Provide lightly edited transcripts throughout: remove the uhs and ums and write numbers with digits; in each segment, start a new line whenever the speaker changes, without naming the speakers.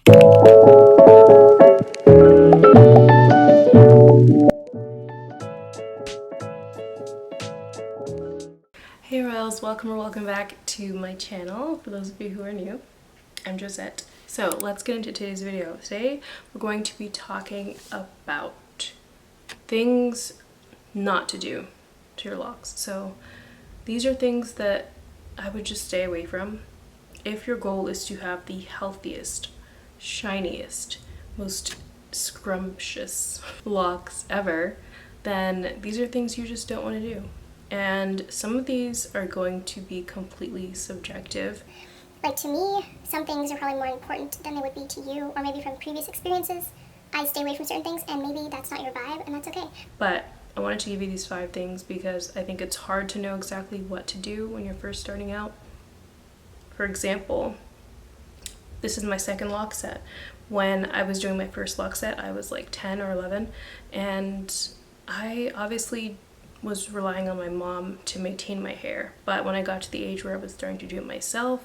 Hey Royals, welcome back to my channel. For those of you who are new, I'm Josette. So let's get into today's video. Today we're going to be talking about things not to do to your locks. So these are things that I would just stay away from if your goal is to have the healthiest, shiniest, most scrumptious locks ever. Then these are things you just don't want to do. And some of these are going to be completely subjective.
Like, to me, some things are probably more important than they would be to you, or maybe from previous experiences. I stay away from certain things, and maybe that's not your vibe, and that's okay.
But I wanted to give you these 5 things because I think it's hard to know exactly what to do when you're first starting out. For example, this is my second lock set. When I was doing my first lock set, I was like 10 or 11, and I obviously was relying on my mom to maintain my hair. But when I got to the age where I was starting to do it myself,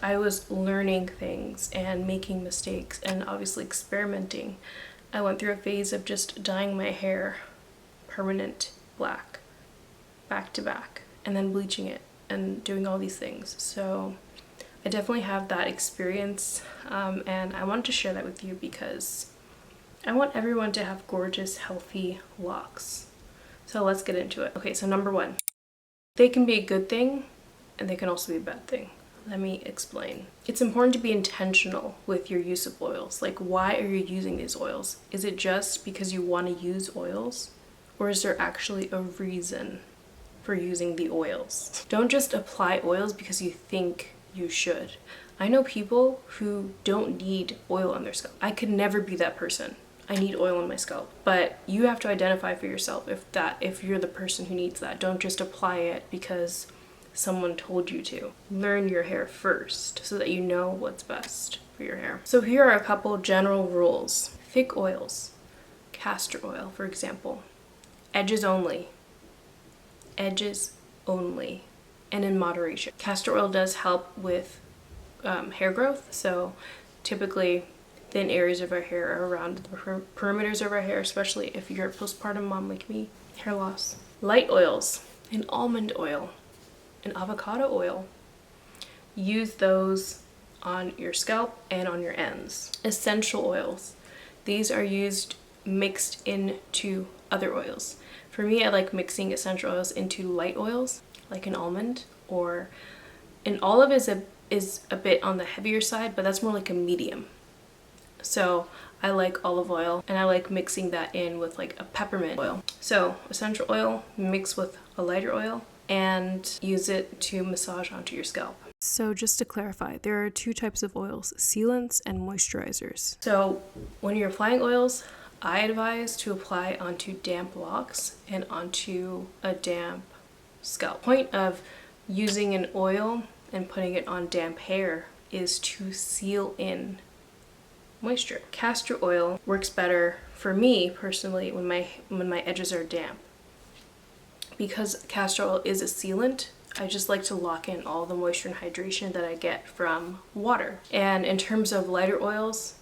I was learning things and making mistakes and obviously experimenting. I went through a phase of just dyeing my hair permanent black, back to back, and then bleaching it and doing all these things. So I definitely have that experience, and I wanted to share that with you because I want everyone to have gorgeous, healthy locks. So let's get into it. Okay, so number 1, they can be a good thing and they can also be a bad thing. Let me explain. It's important to be intentional with your use of oils. Like, why are you using these oils? Is it just because you want to use oils? Or is there actually a reason for using the oils? Don't just apply oils because you think you should. I know people who don't need oil on their scalp. I could never be that person. I need oil on my scalp. But you have to identify for yourself if you're the person who needs that. Don't just apply it because someone told you to. Learn your hair first so that you know what's best for your hair. So here are a couple general rules. Thick oils, castor oil, for example. Edges only. Edges only. And in moderation. Castor oil does help with hair growth. So typically thin areas of our hair are around the perimeters of our hair, especially if you're a postpartum mom like me. Hair loss. Light oils, and almond oil, and avocado oil. Use those on your scalp and on your ends. Essential oils. These are used mixed into other oils. For me, I like mixing essential oils into light oils, like an almond, and olive is a bit on the heavier side, but that's more like a medium. So I like olive oil, and I like mixing that in with like a peppermint oil. So essential oil, mix with a lighter oil, and use it to massage onto your scalp. So just to clarify, there are 2 types of oils, sealants and moisturizers. So when you're applying oils, I advise to apply onto damp locks and onto a damp scalp. The point of using an oil and putting it on damp hair is to seal in moisture. Castor oil works better for me personally when my edges are damp. Because castor oil is a sealant, I just like to lock in all the moisture and hydration that I get from water. And in terms of lighter oils,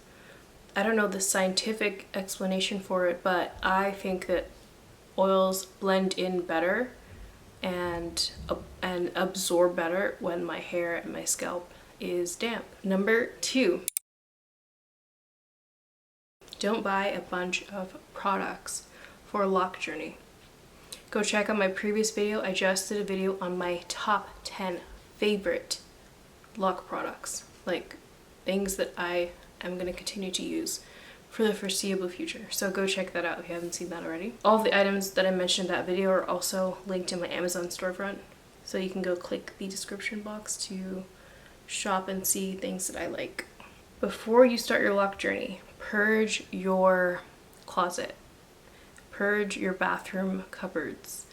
I don't know the scientific explanation for it, but I think that oils blend in better and absorb better when my hair and my scalp is damp. Number 2. Don't buy a bunch of products for a lock journey. Go check out my previous video. I just did a video on my top 10 favorite lock products, like things that I am going to continue to use for the foreseeable future. So go check that out if you haven't seen that already. All of the items that I mentioned in that video are also linked in my Amazon storefront, so you can go click the description box to shop and see things that I like. Before you start your lock journey, purge your closet. Purge your bathroom cupboards.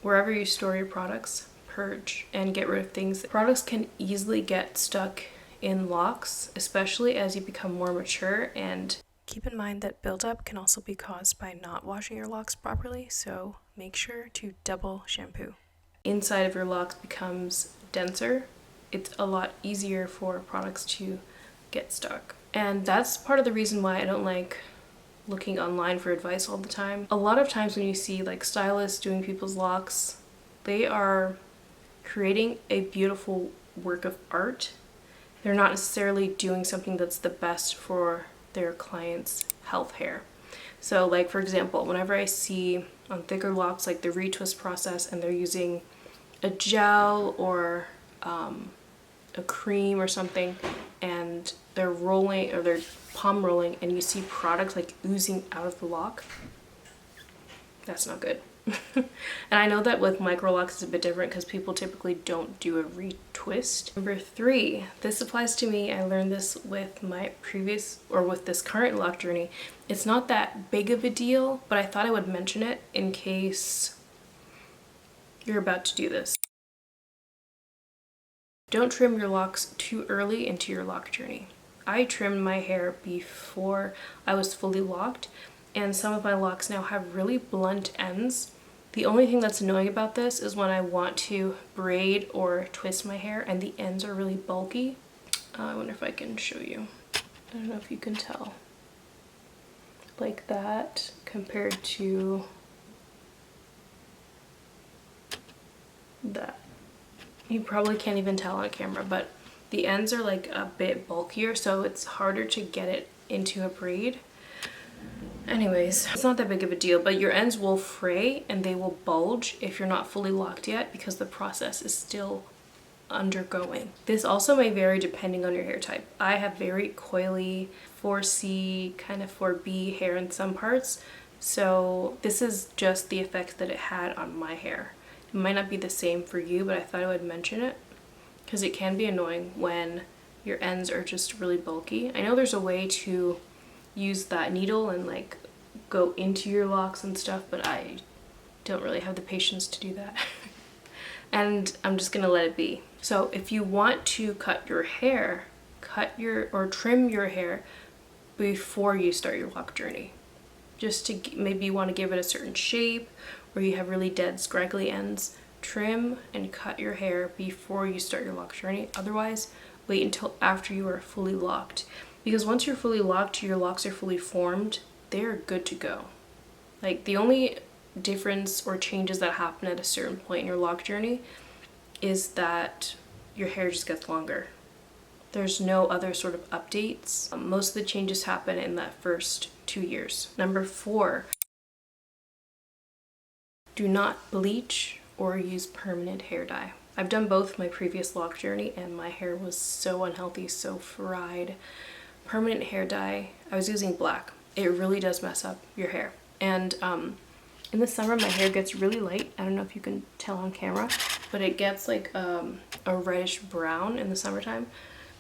Wherever you store your products, purge and get rid of things. Products can easily get stuck in locks, especially as you become more mature, and keep in mind that buildup can also be caused by not washing your locks properly, so make sure to double shampoo. Inside of your locks becomes denser. It's a lot easier for products to get stuck. And that's part of the reason why I don't like looking online for advice all the time. A lot of times when you see like stylists doing people's locks, they are creating a beautiful work of art. They're not necessarily doing something that's the best for their client's health hair. So like for example, whenever I see on thicker locks like the retwist process and they're using a gel or a cream or something, and they're rolling or they're palm rolling and you see product like oozing out of the lock, that's not good. And I know that with Microlocs it's a bit different because people typically don't do a retwist. Number 3, this applies to me. I learned this with my previous or with this current lock journey. It's not that big of a deal, but I thought I would mention it in case you're about to do this. Don't trim your locks too early into your lock journey. I trimmed my hair before I was fully locked, and some of my locks now have really blunt ends. The only thing that's annoying about this is when I want to braid or twist my hair and the ends are really bulky. I wonder if I can show you. I don't know if you can tell. Like that compared to that. You probably can't even tell on camera, but the ends are like a bit bulkier, so it's harder to get it into a braid. Anyways, it's not that big of a deal, but your ends will fray and they will bulge if you're not fully locked yet because the process is still undergoing. This also may vary depending on your hair type. I have very coily 4C, kind of 4B hair in some parts, so this is just the effect that it had on my hair. It might not be the same for you, but I thought I would mention it because it can be annoying when your ends are just really bulky. I know there's a way to use that needle and like go into your locks and stuff, but I don't really have the patience to do that. And I'm just gonna let it be. So if you want to cut your hair, trim your hair before you start your lock journey. Just to maybe you want to give it a certain shape, or you have really dead scraggly ends, trim and cut your hair before you start your lock journey. Otherwise, wait until after you are fully locked. Because once you're fully locked, your locks are fully formed, they're good to go. Like the only difference or changes that happen at a certain point in your lock journey is that your hair just gets longer. There's no other sort of updates. Most of the changes happen in that first 2 years. Number 4, do not bleach or use permanent hair dye. I've done both my previous lock journey and my hair was so unhealthy, so fried. Permanent hair dye, I was using black. It really does mess up your hair. And in the summer my hair gets really light. I don't know if you can tell on camera, but it gets like a reddish brown in the summertime.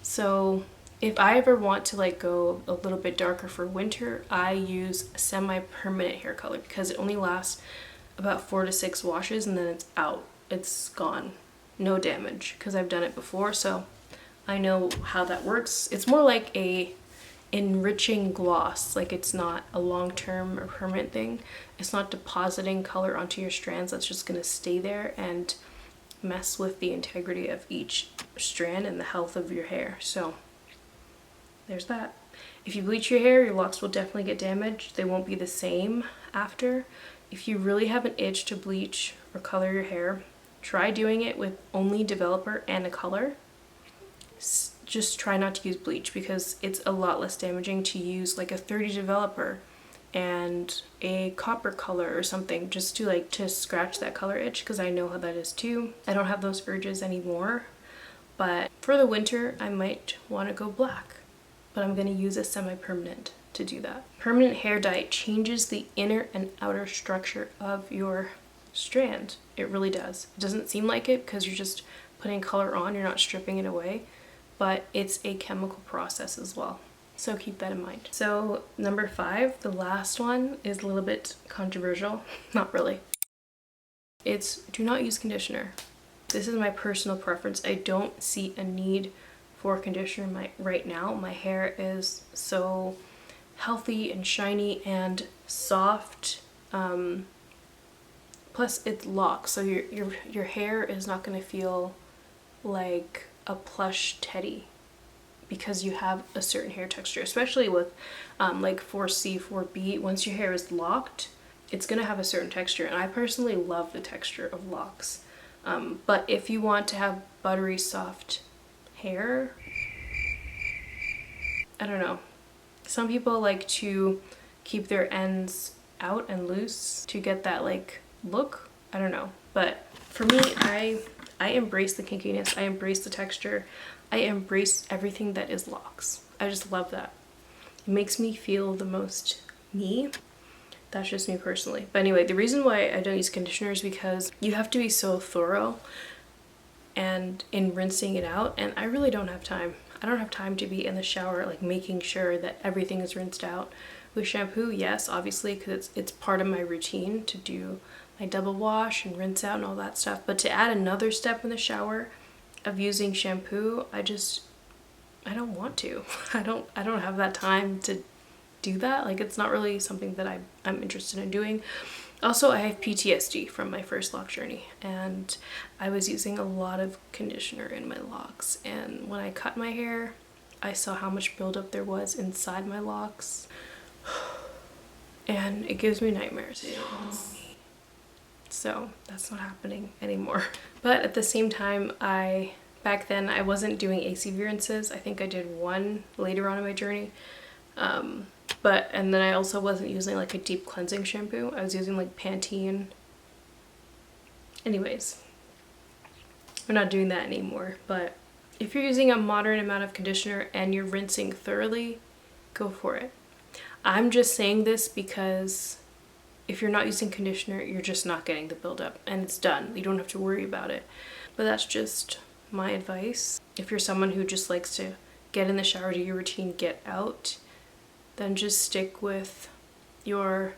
So if I ever want to like go a little bit darker for winter, I use semi-permanent hair color because it only lasts about 4 to 6 washes and then it's out. It's gone. No damage because I've done it before, so I know how that works. It's more like a enriching gloss. Like it's not a long-term or permanent thing. It's not depositing color onto your strands that's just gonna stay there and mess with the integrity of each strand and the health of your hair. So there's that. If you bleach your hair, your locks will definitely get damaged. They won't be the same after. If you really have an itch to bleach or color your hair, try doing it with only developer and a color. Just try not to use bleach because it's a lot less damaging to use like a 30 developer and a copper color or something just to like to scratch that color itch, because I know how that is too. I don't have those urges anymore, but for the winter I might want to go black, but I'm going to use a semi-permanent to do that. Permanent hair dye changes the inner and outer structure of your strand. It really does. It doesn't seem like it because you're just putting color on, you're not stripping it away, but it's a chemical process as well. So keep that in mind. So number 5, the last one, is a little bit controversial. Not really. It's do not use conditioner. This is my personal preference. I don't see a need for conditioner right now. My hair is so healthy and shiny and soft. Plus it's locked, so your hair is not going to feel like a plush teddy because you have a certain hair texture, especially with like 4C, 4B. Once your hair is locked, it's gonna have a certain texture, and I personally love the texture of Locs. But if you want to have buttery soft hair, I don't know. Some people like to keep their ends out and loose to get that like look. I don't know. But for me, I embrace the kinkiness. I embrace the texture. I embrace everything that is Locs. I just love that. It makes me feel the most me. That's just me personally. But anyway, the reason why I don't use conditioner is because you have to be so thorough and in rinsing it out, and I really don't have time. I don't have time to be in the shower like making sure that everything is rinsed out. With shampoo, yes, obviously, because it's part of my routine to do my double wash and rinse out and all that stuff. But to add another step in the shower of using shampoo, I don't want to. I don't have that time to do that. Like, it's not really something that I'm interested in doing. Also, I have PTSD from my first lock journey, and I was using a lot of conditioner in my locks, and when I cut my hair, I saw how much buildup there was inside my locks, and it gives me nightmares. It haunts me. So that's not happening anymore. But at the same time, back then I wasn't doing ACV rinses. I think I did one later on in my journey. And then I also wasn't using like a deep cleansing shampoo. I was using like Pantene. Anyways, we're not doing that anymore. But if you're using a moderate amount of conditioner and you're rinsing thoroughly, go for it. I'm just saying this because if you're not using conditioner, you're just not getting the buildup, and it's done. You don't have to worry about it. But that's just my advice. If you're someone who just likes to get in the shower, do your routine, get out, then just stick with your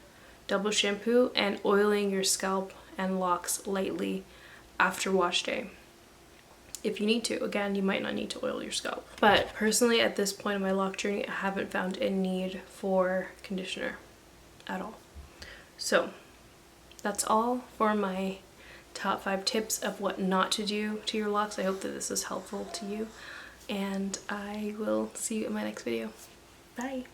double shampoo and oiling your scalp and locks lightly after wash day. If you need to. Again, you might not need to oil your scalp. But personally, at this point in my lock journey, I haven't found a need for conditioner at all. So that's all for my top 5 tips of what not to do to your locks. I hope that this is helpful to you, and I will see you in my next video. Bye.